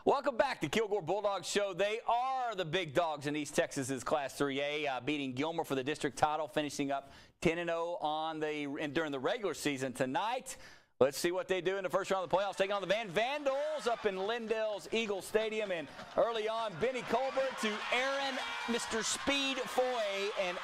Welcome back to Kilgore Bulldogs Show. They are the big dogs in East Texas's Class 3A, beating Gilmer for the district title, finishing up 10-0 during the regular season tonight. Let's see what they do in the first round of the playoffs. Taking on the Vandals up in Lindell's Eagle Stadium. And early on, Benny Colbert to Aaron, Mr. Speed Foy, and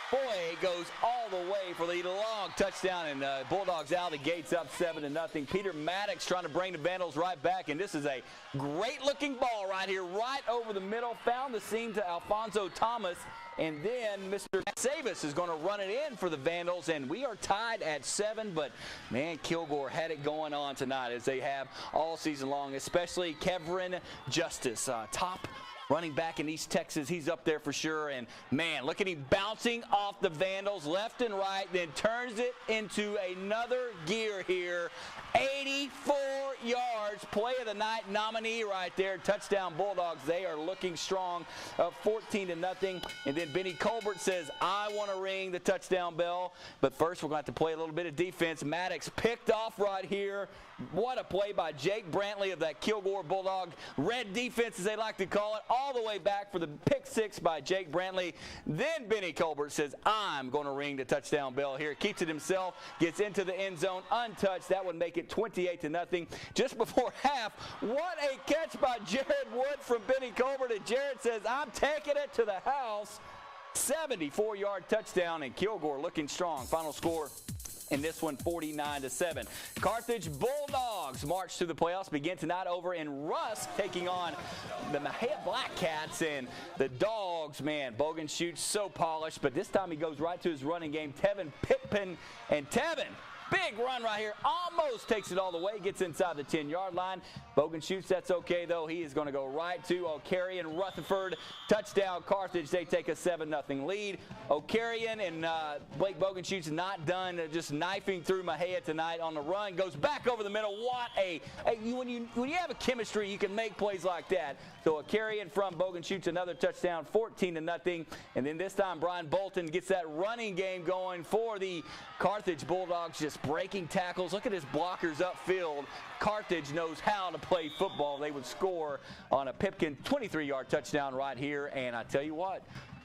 Foy goes all the way for the long touchdown, and Bulldogs out of the gates up 7-0. Peter Maddox trying to bring the Vandals right back, and this is a great-looking ball right here, right over the middle. Found the seam to Alfonso Thomas, and then Mr. Savis is going to run it in for the Vandals, and we are tied at 7. But, man, Kilgore had it going on tonight as they have all season long, especially Kevin Justice, top running back in East Texas. He's up there for sure. And, man, look at him bouncing off the Vandals left and right, then turns it into another gear here. 84 yards, play of the night nominee right there. Touchdown Bulldogs. They are looking strong, up 14-0. And then Benny Colbert says, I want to ring the touchdown bell. But first, we're going to have to play a little bit of defense. Maddox picked off right here. What a play by Jake Brantley of that Kilgore Bulldog red defense, as they like to call it, all the way back for the pick six by Jake Brantley. Then Benny Colbert says, I'm going to ring the touchdown bell here. Keeps it himself, gets into the end zone untouched. That would make it 28-0. Just before half, what a catch by Jared Wood from Benny Colbert. And Jared says, I'm taking it to the house. 74-yard touchdown, and Kilgore looking strong. Final score in this one, 49-7. Carthage Bulldogs march to the playoffs, begin tonight over in Rusk, taking on the Mexia Black Cats. And the Dogs, man, Bogan shoots so polished, but this time he goes right to his running game. Tevin Pippin, and Tevin, big run right here, almost takes it all the way, gets inside the 10-yard line. Bogan shoots, that's okay, though. He is going to go right to O'Carrion Rutherford. Touchdown, Carthage. They take a 7-0 lead. O'Carrion and Blake Bogan shoots not done, just knifing through Mexia tonight on the run. Goes back over the middle. What when you have a chemistry, you can make plays like that. So O'Carrion from Bogan shoots another touchdown, 14-0. And then this time, Brian Bolton gets that running game going for the Carthage Bulldogs, just breaking tackles. Look at his blockers upfield. Carthage knows how to play football. They would score on a Pipkin 23-yard touchdown right here. And I tell you what,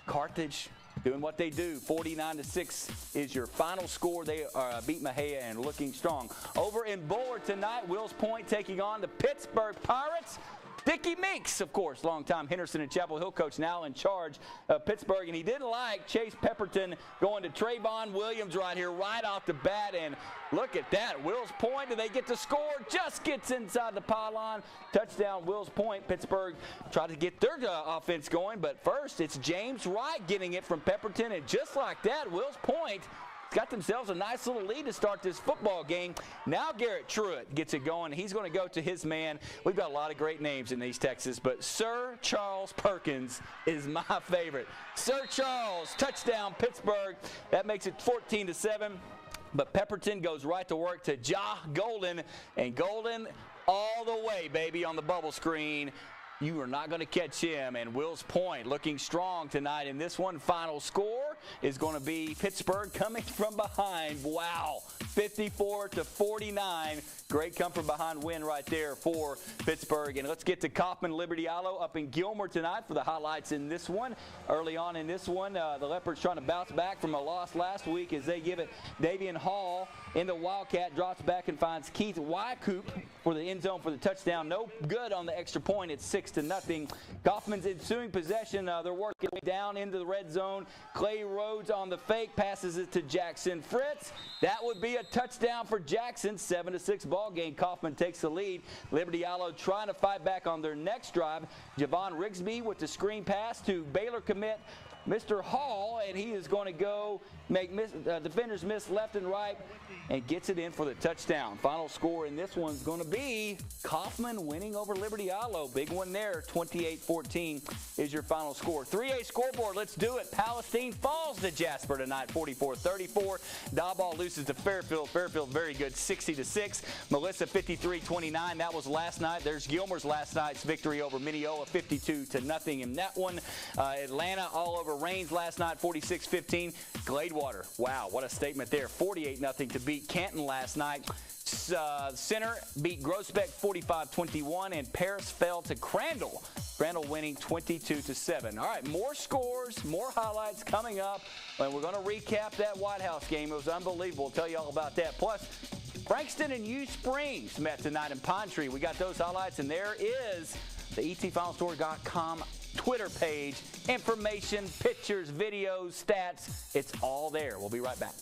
Carthage doing what they do. 49-6 is your final score. They beat Mexia and looking strong. Over in Bullard tonight, Wills Point taking on the Pittsburgh Pirates. Dickie Meeks, of course, longtime Henderson and Chapel Hill coach, now in charge of Pittsburgh. And he didn't like Chase Pepperton going to Trayvon Williams right here, right off the bat. And look at that. Wills Point, do they get to score? Just gets inside the pylon. Touchdown, Wills Point. Pittsburgh tried to get their offense going. But first, it's James Wright getting it from Pepperton. And just like that, Wills Point got themselves a nice little lead to start this football game. Now Garrett Truitt gets it going. He's going to go to his man. We've got a lot of great names in East Texas, but Sir Charles Perkins is my favorite. Sir Charles, touchdown Pittsburgh. That makes it 14-7. But Pepperton goes right to work to Ja Golden, and Golden all the way, baby, on the bubble screen. You are not going to catch him. And Wills Point looking strong tonight in this one. Final score is going to be Pittsburgh coming from behind. Wow, 54-49. Great come from behind win right there for Pittsburgh. And let's get to Kaufman Liberty Alo up in Gilmer tonight for the highlights in this one. Early on in this one, the Leopards trying to bounce back from a loss last week as they give it Davian Hall in the Wildcat, drops back and finds Keith Wycoop for the end zone for the touchdown. No good on the extra point. It's 6-0. Kaufman's ensuing possession. They're working down into the red zone. Clay Rhodes on the fake, passes it to Jackson Fritz. That would be a touchdown for Jackson. 7-6 ball game. Kaufman takes the lead. Liberty Alo trying to fight back on their next drive. Javon Rigsby with the screen pass to Baylor commit Mr. Hall, and he is going to go make defenders miss left and right and gets it in for the touchdown. Final score in this one's going to be Kaufman winning over Liberty Alo. Big one there, 28-14 is your final score. 3A scoreboard, let's do it. Palestine falls to Jasper tonight, 44-34. Diboll loses to Fairfield. Fairfield very good, 60-6. Melissa 53-29. That was last night. There's Gilmer's last night's victory over Mineola, 52-0 in that one. Atlanta all over over Rains last night, 46-15. Gladewater, wow, what a statement there. 48-0 to beat Canton last night. Center beat Groesbeck 45-21, and Paris fell to Crandall. Crandall winning 22-7. All right, more scores, more highlights coming up, and we're going to recap that White House game. It was unbelievable. We'll tell you all about that. Plus, Frankston and U Springs met tonight in Pine Tree. We got those highlights, and there is the etfinalscore.com Twitter page. Information, pictures, videos, stats, it's all there. We'll be right back.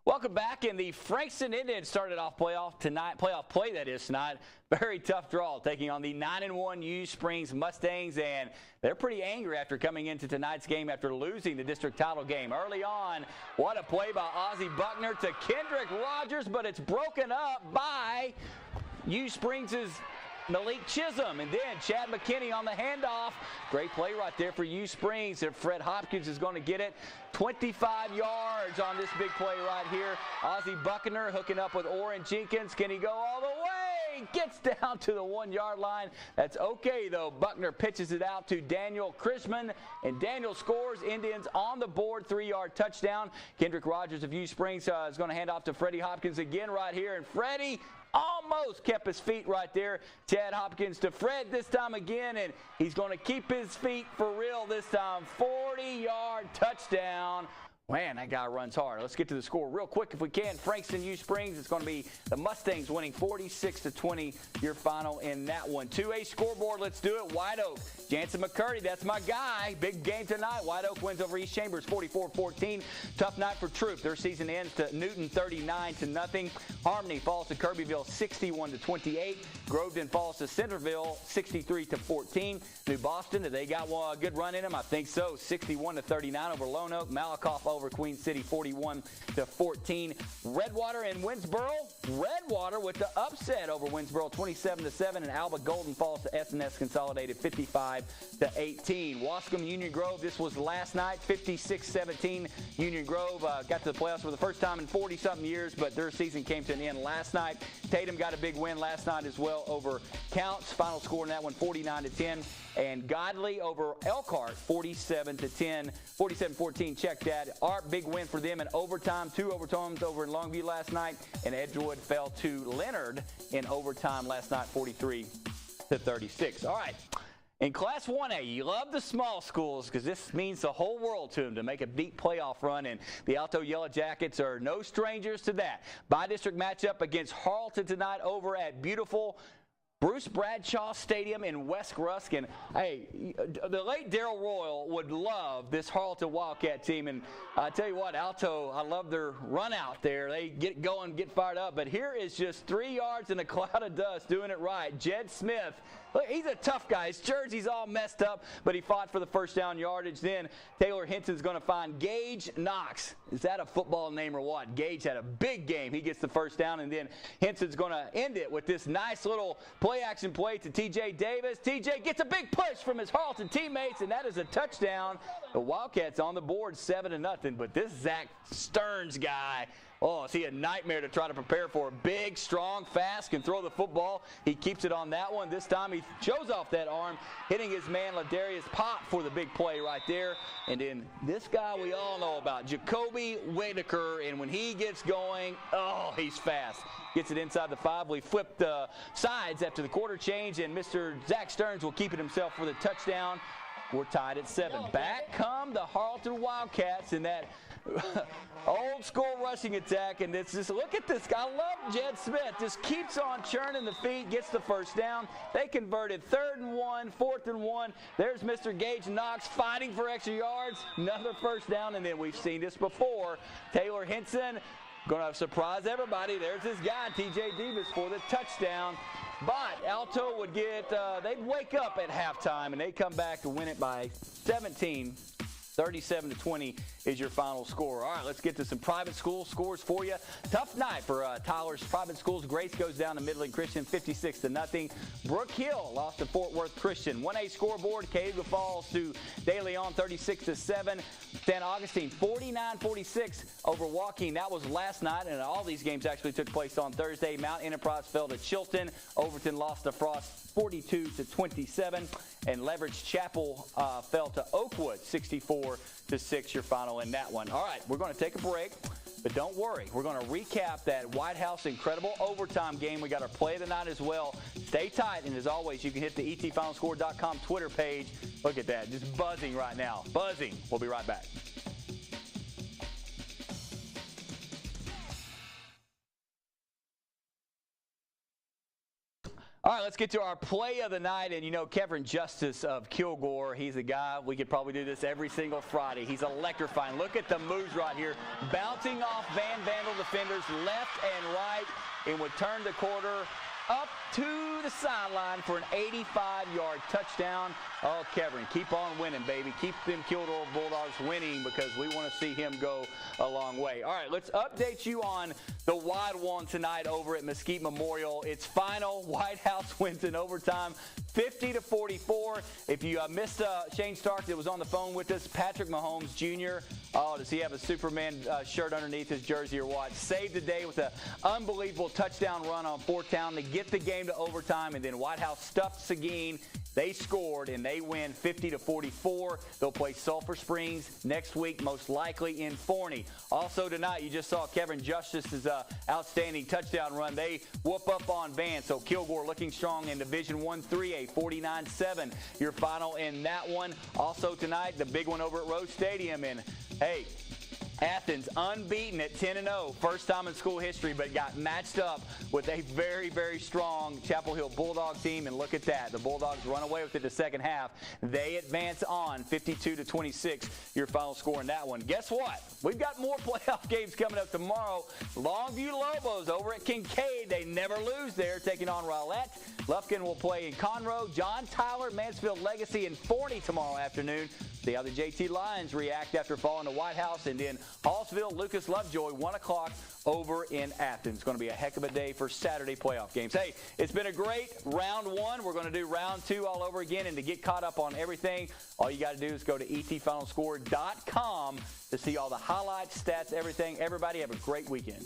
Welcome back. And the Frankston Indians started off playoff play tonight. Very tough draw, taking on the 9-1 U Springs Mustangs, and they're pretty angry after coming into tonight's game after losing the district title game. Early on, what a play by Ozzie Buckner to Kendrick Rogers, but it's broken up by U Springs' Malik Chisholm, and then Chad McKinney on the handoff. Great play right there for U Springs, and Fred Hopkins is going to get it. 25 yards on this big play right here. Ozzie Buckner hooking up with Orrin Jenkins. Can he go all the way? Gets down to the 1-yard line. That's okay, though. Buckner pitches it out to Daniel Chrisman, and Daniel scores. Indians on the board, 3-yard touchdown. Kendrick Rogers of U Springs is going to hand off to Freddie Hopkins again right here, and Freddie almost kept his feet right there. Chad Hopkins to Fred this time again, and he's going to keep his feet for real this time. 40-yard touchdown. Man, that guy runs hard. Let's get to the score real quick if we can. Frankston U Springs, it's going to be the Mustangs winning 46-20, your final in that one. 2A scoreboard, let's do it. White Oak, Jansen McCurdy, that's my guy. Big game tonight. White Oak wins over East Chambers 44-14. Tough night for Troop. Their season ends to Newton 39-0. Harmony falls to Kirbyville 61-28. Groveton falls to Centerville 63-14. New Boston, they got a good run in them? I think so. 61-39 over Lone Oak. Malakoff over Queen City 41-14. Redwater and Winsboro. Redwater with the upset over Winsboro 27-7, and Alba Golden falls to S&S Consolidated 55-18. Wascom Union Grove, this was last night, 56-17. Union Grove got to the playoffs for the first time in 40-something years, but their season came to an end last night. Tatum got a big win last night as well over Counts. Final score in that one, 49-10. And Godley over Elkhart, 47-10, 47-14. Check that. Art, big win for them in overtime. 2 overtimes over in Longview last night. And Edgewood fell to Leonard in overtime last night, 43-36. All right. In Class 1A, you love the small schools because this means the whole world to them to make a deep playoff run, and the Alto Yellow Jackets are no strangers to that. By-district matchup against Harleton tonight over at beautiful Bruce Bradshaw Stadium in West Rusk. And, hey, the late Darrell Royal would love this Harleton Wildcat team. And I tell you what, Alto, I love their run out there. They get going, get fired up. But here is just 3 yards in a cloud of dust doing it right. Jed Smith, look, he's a tough guy. His jersey's all messed up, but he fought for the first down yardage. Then Taylor Henson's going to find Gage Knox. Is that a football name or what? Gage had a big game. He gets the first down, and then Henson's going to end it with this nice little play-action play to T.J. Davis. T.J. gets a big push from his Harleton teammates, and that is a touchdown. The Wildcats on the board 7-0, but this Zach Stearns guy, oh, is he a nightmare to try to prepare for? Big, strong, fast, can throw the football. He keeps it on that one. This time he shows off that arm, hitting his man Ladarius Pop for the big play right there. And then this guy we all know about, Jacoby Whitaker, and when he gets going, oh, he's fast. Gets it inside the 5. We flip the sides after the quarter change, and Mr. Zach Stearns will keep it himself for the touchdown. We're tied at 7. Back come the Harleton Wildcats in that old school rushing attack, and it's just, look at this guy. I love Jed Smith. Just keeps on churning the feet, gets the first down. They converted 3rd and 1, 4th and 1. There's Mr. Gage Knox fighting for extra yards. Another first down, and then we've seen this before. Taylor Henson going to surprise everybody. There's this guy, T.J. Davis, for the touchdown. But Alto would get, they'd wake up at halftime, and they'd come back to win it by 17 37-20 is your final score. All right, let's get to some private school scores for you. Tough night for Tyler's private schools. Grace goes down to Midland Christian 56-0. Brook Hill lost to Fort Worth Christian. 1A scoreboard, Cayuga Falls to De Leon 36-7. San Augustine 49-46 over Joaquin. That was last night, and all these games actually took place on Thursday. Mount Enterprise fell to Chilton. Overton lost to Frost 42-27. And Leverage Chapel fell to Oakwood 64-6, your final in that one. All right, we're going to take a break, but don't worry. We're going to recap that White House incredible overtime game. We got our play of the night as well. Stay tight, and as always, you can hit the etfinalscore.com Twitter page. Look at that, just buzzing right now. Buzzing. We'll be right back. All right, let's get to our play of the night. And, you know, Kevin Justice of Kilgore, he's a guy, we could probably do this every single Friday. He's electrifying. Look at the moves right here. Bouncing off Van Vandal defenders left and right, and would turn the quarter up to the sideline for an 85-yard touchdown. Oh, Kevin, keep on winning, baby. Keep them Kilgore Bulldogs winning because we want to see him go a long way. All right, let's update you on the wide one tonight over at Mesquite Memorial. It's final. White House wins in overtime, 50-44. If you missed Shane Stark that was on the phone with us, Patrick Mahomes Jr., oh, does he have a Superman shirt underneath his jersey or what? Saved the day with an unbelievable touchdown run on fourth down to get the game to overtime, and then White House stuffed Seguin. They scored, and they win 50-44. They'll play Sulphur Springs next week, most likely in Forney. Also tonight, you just saw Kevin Justice's outstanding touchdown run. They whoop up on Van, so Kilgore looking strong in Division I 3A, 49-7. Your final in that one. Also tonight, the big one over at Rose Stadium, and hey, Athens unbeaten at 10-0, first time in school history, but got matched up with a very, very strong Chapel Hill Bulldog team. And look at that. The Bulldogs run away with it the second half. They advance on 52-26, your final score in that one. Guess what? We've got more playoff games coming up tomorrow. Longview Lobos over at Kincaid. They never lose there, taking on Rowlett. Lufkin will play in Conroe. John Tyler, Mansfield Legacy, and Forney tomorrow afternoon. See how the JT Lions react after falling to White House. And then Hallsville, Lucas Lovejoy, 1 o'clock over in Athens. It's going to be a heck of a day for Saturday playoff games. Hey, it's been a great round one. We're going to do round two all over again. And to get caught up on everything, all you got to do is go to etfinalscore.com to see all the highlights, stats, everything. Everybody have a great weekend.